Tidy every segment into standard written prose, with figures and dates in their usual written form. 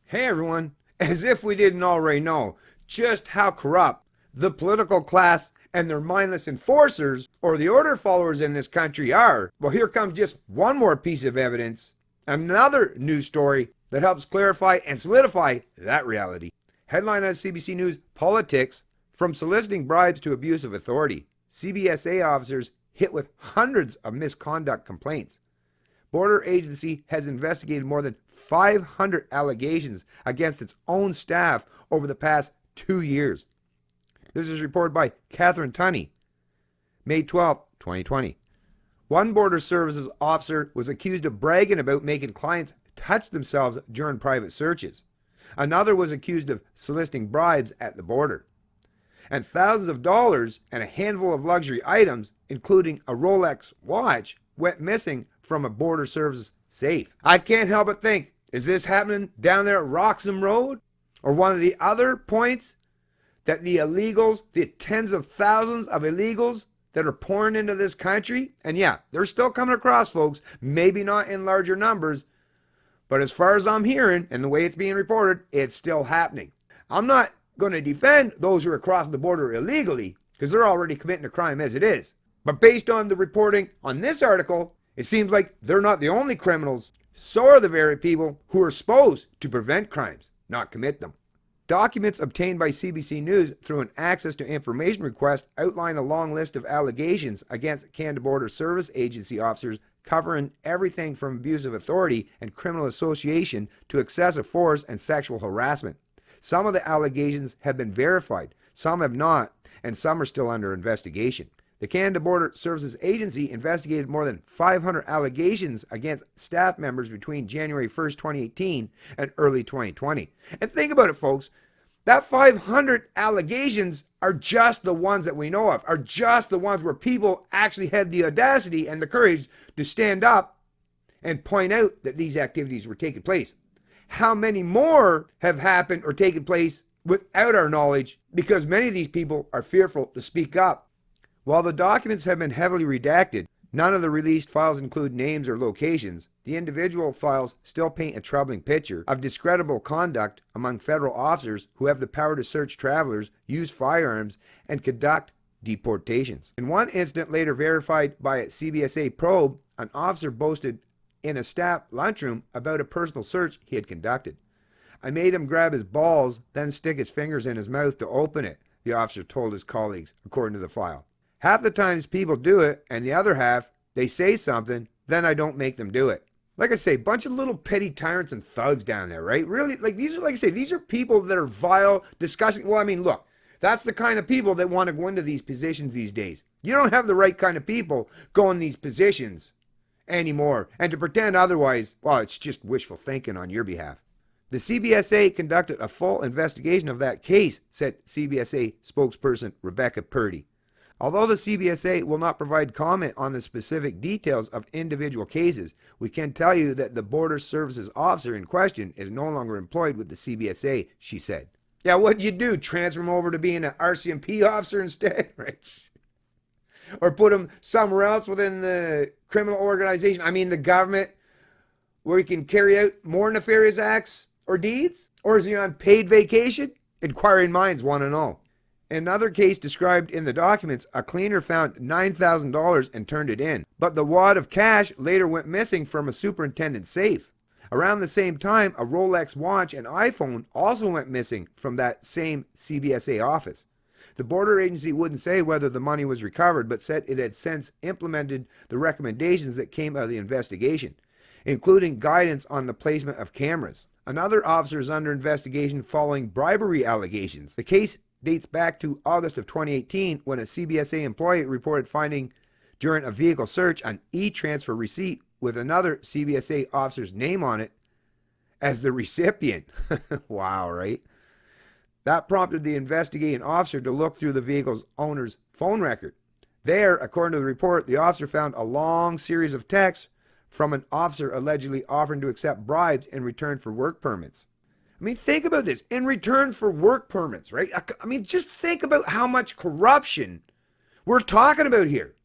Hey everyone, as if we didn't already know just how corrupt the political class and their mindless enforcers or the order followers in this country are. Well, here comes just one more piece of evidence, another news story that helps clarify and solidify that reality. Headline on CBC News: Politics, from soliciting bribes to abuse of authority. CBSA officers hit with hundreds of misconduct complaints. Border agency has investigated more than 500 allegations against its own staff over the past 2 years. This is reported by Catherine Tunney, May 12, 2020. One Border Services officer was accused of bragging about making clients touch themselves during private searches. Another was accused of soliciting bribes at the border. And thousands of dollars and a handful of luxury items, including a Rolex watch, went missing from a Border Services safe. I can't help but think, is this happening down there at Roxham Road? Or one of the other points that the illegals, the tens of thousands of illegals that are pouring into this country, and yeah, they're still coming across, folks, maybe not in larger numbers, but as far as I'm hearing and the way it's being reported, it's still happening. I'm not going to defend those who are crossing the border illegally because they're already committing a crime as it is. But based on the reporting on this article, it seems like they're not the only criminals. So are the very people who are supposed to prevent crimes, not commit them. Documents obtained by CBC News through an access to information request outline a long list of allegations against Canada Border Service Agency officers covering everything from abuse of authority and criminal association to excessive force and sexual harassment. Some of the allegations have been verified, some have not, and some are still under investigation. The Canada Border Services Agency investigated more than 500 allegations against staff members between January 1st, 2018 and early 2020. And think about it, folks. That 500 allegations are just the ones that we know of, are just the ones where people actually had the audacity and the courage to stand up and point out that these activities were taking place. How many more have happened or taken place without our knowledge because many of these people are fearful to speak up? While the documents have been heavily redacted, none of the released files include names or locations. The individual files still paint a troubling picture of discreditable conduct among federal officers who have the power to search travelers, use firearms, and conduct deportations. In one incident later verified by a CBSA probe, an officer boasted in a staff lunchroom about a personal search he had conducted. "I made him grab his balls, then stick his fingers in his mouth to open it," the officer told his colleagues, according to the file. "Half the times people do it, and the other half, they say something, then I don't make them do it." Like I say, bunch of little petty tyrants and thugs down there, right? Really, like these are, like I say, these are people that are vile, disgusting. Well, I mean, look, that's the kind of people that want to go into these positions these days. You don't have the right kind of people go in these positions anymore. And to pretend otherwise, well, it's just wishful thinking on your behalf. The CBSA conducted a full investigation of that case, said CBSA spokesperson Rebecca Purdy. Although the CBSA will not provide comment on the specific details of individual cases, we can tell you that the Border Services officer in question is no longer employed with the CBSA, she said. Yeah, what'd you do? Transfer him over to being an RCMP officer instead? Right? Or put him somewhere else within the criminal organization? I mean, the government, where he can carry out more nefarious acts or deeds? Or is he on paid vacation? Inquiring minds want to know. In another case described in the documents, a cleaner found $9,000 and turned it in. But the wad of cash later went missing from a superintendent's safe. Around the same time, a Rolex watch and iPhone also went missing from that same CBSA office. The border agency wouldn't say whether the money was recovered, but said it had since implemented the recommendations that came out of the investigation, including guidance on the placement of cameras. Another officer is under investigation following bribery allegations. The case dates back to August of 2018 when a CBSA employee reported finding during a vehicle search an e-transfer receipt with another CBSA officer's name on it as the recipient. Wow, right? That prompted the investigating officer to look through the vehicle's owner's phone record. There, according to the report, the officer found a long series of texts from an officer allegedly offering to accept bribes in return for work permits. I mean, think about this. In return for work permits, right? I mean, just think about how much corruption we're talking about here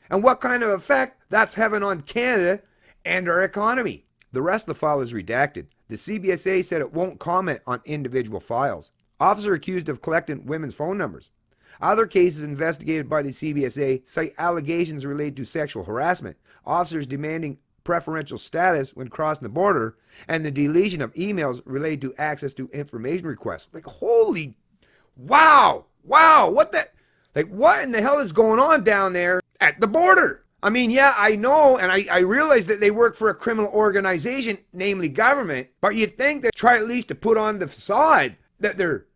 and what kind of effect that's having on Canada and our economy. The rest of the file is redacted. The CBSA said it won't comment on individual files. Officer accused of collecting women's phone numbers. Other cases investigated by the CBSA cite allegations related to sexual harassment, officers demanding preferential status when crossing the border, and the deletion of emails related to access to information requests. Like, holy, wow, what in the hell is going on down there at the border? I mean, yeah, I know, and I realize that they work for a criminal organization, namely government, but you'd think they'd try at least to put on the facade that they're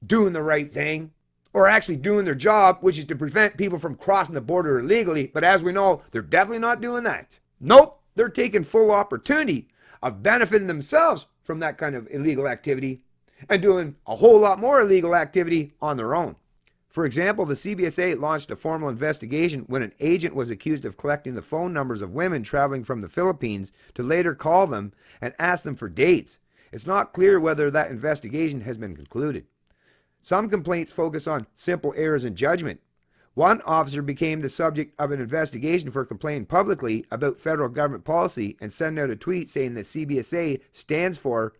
doing the right thing, or actually doing their job, which is to prevent people from crossing the border illegally. But as we know, they're definitely not doing that. Nope, they're taking full opportunity of benefiting themselves from that kind of illegal activity and doing a whole lot more illegal activity on their own. For example, the CBSA launched a formal investigation when an agent was accused of collecting the phone numbers of women traveling from the Philippines to later call them and ask them for dates. It's not clear whether that investigation has been concluded. Some complaints focus on simple errors in judgment. One officer became the subject of an investigation for complaining publicly about federal government policy and sending out a tweet saying that CBSA stands for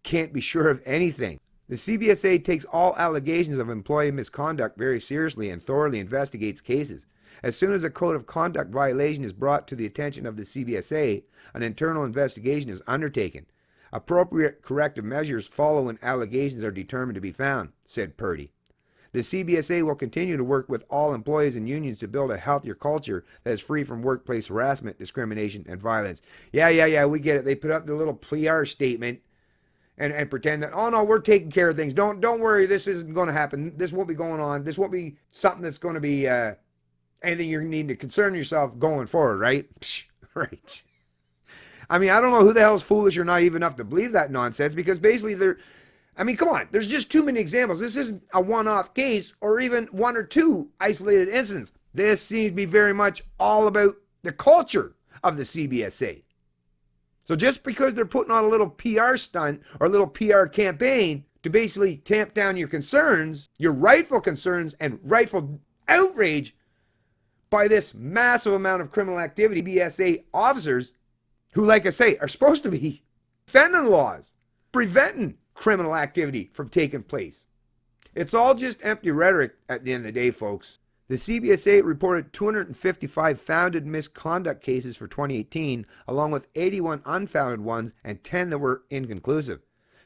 can't be sure of anything. The CBSA takes all allegations of employee misconduct very seriously and thoroughly investigates cases. As soon as a code of conduct violation is brought to the attention of the CBSA, an internal investigation is undertaken. Appropriate corrective measures follow when allegations are determined to be found, said Purdy. The CBSA will continue to work with all employees and unions to build a healthier culture that is free from workplace harassment, discrimination, and violence. Yeah, we get it. They put up their little PR statement and pretend that, oh no, we're taking care of things. Don't worry, this isn't going to happen. This won't be going on. This won't be something that's going to be anything you need to concern yourself going forward, right? Psh, right. I mean, I don't know who the hell is foolish or naive enough to believe that nonsense, because basically come on, there's just too many examples. This isn't a one-off case or even one or two isolated incidents. This seems to be very much all about the culture of the CBSA. So just because they're putting on a little PR stunt or a little PR campaign to basically tamp down your concerns, your rightful concerns and rightful outrage by this massive amount of criminal activity, CBSA officers who, like I say, are supposed to be defending laws, preventing criminal activity from taking place. It's all just empty rhetoric at the end of the day, folks. The CBSA reported 255 founded misconduct cases for 2018, along with 81 unfounded ones and 10 that were inconclusive.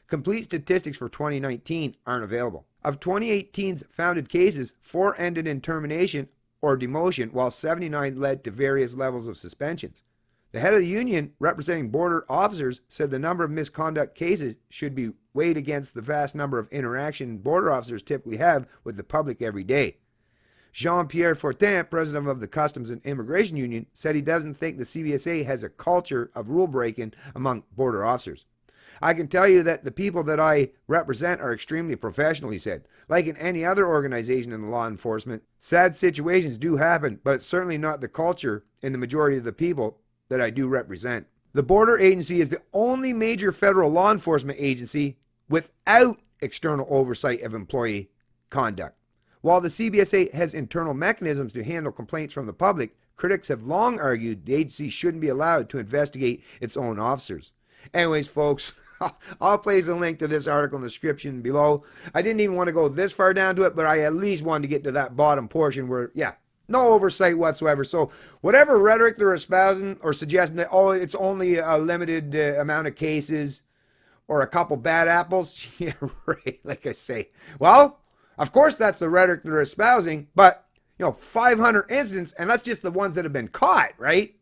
Complete statistics for 2019 aren't available. Of 2018's founded cases, 4 ended in termination or demotion, while 79 led to various levels of suspensions. The head of the union representing border officers said the number of misconduct cases should be weighed against the vast number of interaction border officers typically have with the public every day. Jean-Pierre Fortin, president of the Customs and Immigration Union, said he doesn't think the CBSA has a culture of rule breaking among border officers. I can tell you that the people that I represent are extremely professional, he said. Like in any other organization in law enforcement, sad situations do happen, but it's certainly not the culture in the majority of the people that I do represent. The border agency is the only major federal law enforcement agency without external oversight of employee conduct. While the CBSA has internal mechanisms to handle complaints from the public, critics have long argued the agency shouldn't be allowed to investigate its own officers. Anyways, folks, I'll place a link to this article in the description below. I didn't even want to go this far down to it, but I at least wanted to get to that bottom portion where, no oversight whatsoever. So whatever rhetoric they're espousing or suggesting that, it's only a limited amount of cases or a couple bad apples. Yeah, right, like I say. Well, of course that's the rhetoric they're espousing, but, 500 incidents, and that's just the ones that have been caught, right?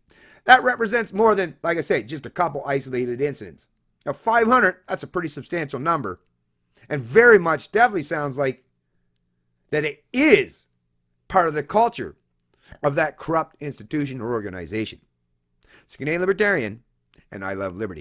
That represents more than, like I say, just a couple isolated incidents. Now, 500, that's a pretty substantial number, and very much definitely sounds like that it is part of the culture of that corrupt institution or organization. It's Canadian Libertarian, and I love liberty.